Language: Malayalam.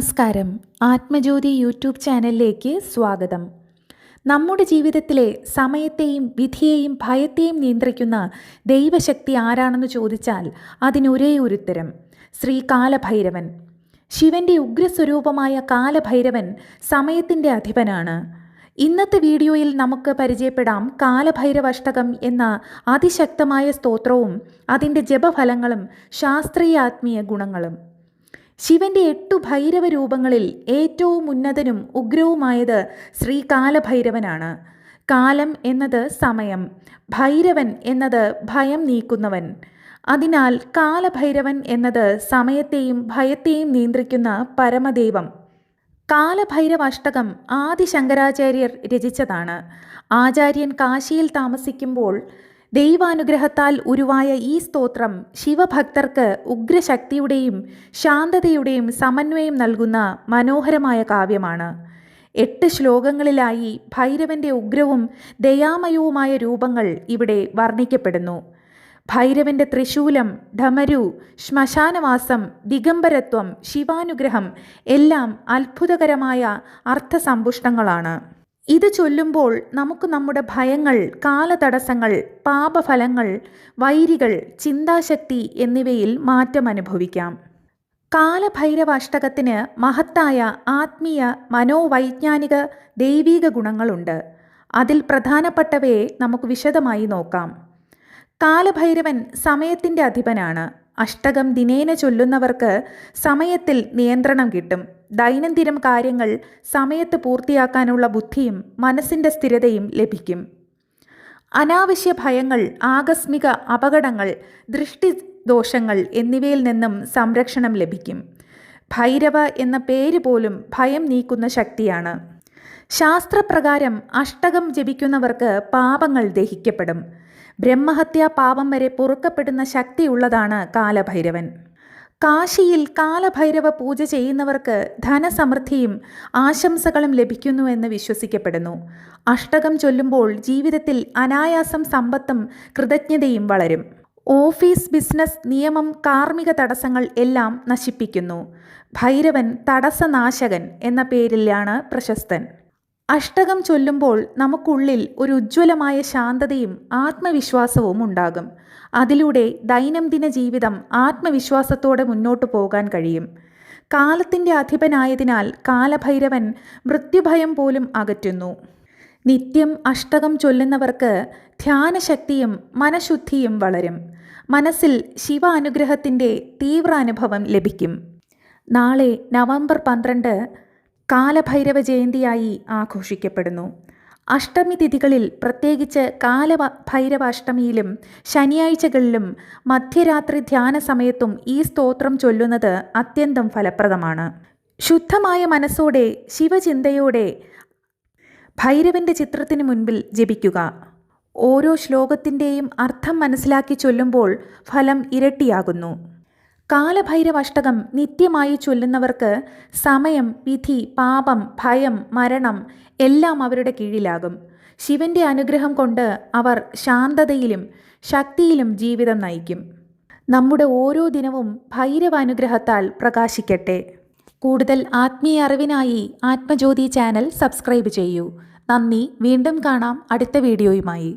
നമസ്കാരം. ആത്മജ്യോതി യൂട്യൂബ് ചാനലിലേക്ക് സ്വാഗതം. നമ്മുടെ ജീവിതത്തിലെ സമയത്തെയും വിധിയെയും ഭയത്തെയും നിയന്ത്രിക്കുന്ന ദൈവശക്തി ആരാണെന്ന് ചോദിച്ചാൽ അതിനൊരേ ഒരു ഉത്തരം: ശ്രീ കാലഭൈരവൻ. ശിവന്റെ ഉഗ്രസ്വരൂപമായ കാലഭൈരവൻ സമയത്തിൻ്റെ അധിപനാണ്. ഇന്നത്തെ വീഡിയോയിൽ നമുക്ക് പരിചയപ്പെടാം കാലഭൈരവാഷ്ടകം എന്ന അതിശക്തമായ സ്തോത്രവും അതിൻ്റെ ജപഫലങ്ങളും ശാസ്ത്രീയ ആത്മീയ ഗുണങ്ങളും. ശിവന്റെ 8 ഭൈരവ രൂപങ്ങളിൽ ഏറ്റവും ഉന്നതനും ഉഗ്രവുമായത് ശ്രീ കാലഭൈരവനാണ്. കാലം എന്നത് സമയം, ഭൈരവൻ എന്നത് ഭയം നീക്കുന്നവൻ. അതിനാൽ കാലഭൈരവൻ എന്നത് സമയത്തെയും ഭയത്തെയും നിയന്ത്രിക്കുന്ന പരമദൈവം. കാലഭൈരവാഷ്ടകം ആദി ശങ്കരാചാര്യർ രചിച്ചതാണ്. ആചാര്യൻ കാശിയിൽ താമസിക്കുമ്പോൾ ദൈവാനുഗ്രഹത്താൽ ഉരുവായ ഈ സ്തോത്രം ശിവഭക്തർക്ക് ഉഗ്രശക്തിയുടെയും ശാന്തതയുടെയും സമന്വയം നൽകുന്ന മനോഹരമായ കാവ്യമാണ്. 8 ശ്ലോകങ്ങളിലായി ഭൈരവന്റെ ഉഗ്രവും ദയാമയവുമായ രൂപങ്ങൾ ഇവിടെ വർണ്ണിക്കപ്പെടുന്നു. ഭൈരവന്റെ ത്രിശൂലം, ഢമരു, ശ്മശാനവാസം, ദിഗംബരത്വം, ശിവാനുഗ്രഹം എല്ലാം അത്ഭുതകരമായ അർത്ഥസമ്പുഷ്ടങ്ങളാണ്. ഇത് ചൊല്ലുമ്പോൾ നമുക്ക് നമ്മുടെ ഭയങ്ങൾ, കാലതടസ്സങ്ങൾ, പാപഫലങ്ങൾ, വൈരികൾ, ചിന്താശക്തി എന്നിവയിൽ മാറ്റം അനുഭവിക്കാം. കാലഭൈരവാഷ്ടകത്തിന് മഹത്തായ ആത്മീയ, മനോവൈജ്ഞാനിക, ദൈവീക ഗുണങ്ങളുണ്ട്. അതിൽ പ്രധാനപ്പെട്ടവയെ നമുക്ക് വിശദമായി നോക്കാം. കാലഭൈരവൻ സമയത്തിൻ്റെ അധിപനാണ്. അഷ്ടകം ദിനേന ചൊല്ലുന്നവർക്ക് സമയത്തിൽ നിയന്ത്രണം കിട്ടും. ദൈനംദിനം കാര്യങ്ങൾ സമയത്ത് പൂർത്തിയാക്കാനുള്ള ബുദ്ധിയും മനസ്സിൻ്റെ സ്ഥിരതയും ലഭിക്കും. അനാവശ്യ ഭയങ്ങൾ, ആകസ്മിക അപകടങ്ങൾ, ദൃഷ്ടിദോഷങ്ങൾ എന്നിവയിൽ നിന്നും സംരക്ഷണം ലഭിക്കും. ഭൈരവ എന്ന പേര് പോലും ഭയം നീക്കുന്ന ശക്തിയാണ്. ശാസ്ത്രപ്രകാരം അഷ്ടകം ജപിക്കുന്നവർക്ക് പാപങ്ങൾ ദഹിക്കപ്പെടും. ബ്രഹ്മഹത്യാ പാപം വരെ പൊറുക്കപ്പെടുന്ന ശക്തിയുള്ളതാണ് കാലഭൈരവൻ. കാശിയിൽ കാലഭൈരവ പൂജ ചെയ്യുന്നവർക്ക് ധനസമൃദ്ധിയും ആശംസകളും ലഭിക്കുന്നുവെന്ന് വിശ്വസിക്കപ്പെടുന്നു. അഷ്ടകം ചൊല്ലുമ്പോൾ ജീവിതത്തിൽ അനായാസം സമ്പത്തും കൃതജ്ഞതയും വളരും. ഓഫീസ്, ബിസിനസ്, നിയമം, കാർമ്മിക തടസ്സങ്ങൾ എല്ലാം നശിപ്പിക്കുന്നു. ഭൈരവൻ തടസ്സനാശകൻ എന്ന പേരിലാണ് പ്രശസ്തൻ. അഷ്ടകം ചൊല്ലുമ്പോൾ നമുക്കുള്ളിൽ ഒരു ഉജ്ജ്വലമായ ശാന്തതയും ആത്മവിശ്വാസവും ഉണ്ടാകും. അതിലൂടെ ദൈനംദിന ജീവിതം ആത്മവിശ്വാസത്തോടെ മുന്നോട്ടു പോകാൻ കഴിയും. കാലത്തിൻ്റെ അധിപനായതിനാൽ കാലഭൈരവൻ മൃത്യുഭയം പോലും അകറ്റുന്നു. നിത്യം അഷ്ടകം ചൊല്ലുന്നവർക്ക് ധ്യാനശക്തിയും മനഃശുദ്ധിയും വളരും. മനസ്സിൽ ശിവ അനുഗ്രഹത്തിൻ്റെ തീവ്ര അനുഭവം ലഭിക്കും. നാളെ നവംബർ 12 കാലഭൈരവ ജയന്തിയായി ആഘോഷിക്കപ്പെടുന്നു. അഷ്ടമി തിഥികളിൽ, പ്രത്യേകിച്ച് കാലഭൈരവാഷ്ടമിയിലും ശനിയാഴ്ചകളിലും മധ്യരാത്രി ധ്യാന സമയത്തും ഈ സ്തോത്രം ചൊല്ലുന്നത് അത്യന്തം ഫലപ്രദമാണ്. ശുദ്ധമായ മനസ്സോടെ, ശിവചിന്തയോടെ ഭൈരവന്റെ ചിത്രത്തിന് മുൻപിൽ ജപിക്കുക. ഓരോ ശ്ലോകത്തിൻ്റെയും അർത്ഥം മനസ്സിലാക്കി ചൊല്ലുമ്പോൾ ഫലം ഇരട്ടിയാകുന്നു. കാലഭൈരവാഷ്ടകം നിത്യമായി ചൊല്ലുന്നവർക്ക് സമയം, വിധി, പാപം, ഭയം, മരണം എല്ലാം അവരുടെ കീഴിലാകും. ശിവന്റെ അനുഗ്രഹം കൊണ്ട് അവർ ശാന്തതയിലും ശക്തിയിലും ജീവിതം നയിക്കും. നമ്മുടെ ഓരോ ദിനവും ഭൈരവാനുഗ്രഹത്താൽ പ്രകാശിക്കട്ടെ. കൂടുതൽ ആത്മീയ അറിവിനായി ആത്മജ്യോതി ചാനൽ സബ്സ്ക്രൈബ് ചെയ്യൂ. നന്ദി. വീണ്ടും കാണാം അടുത്ത വീഡിയോയുമായി.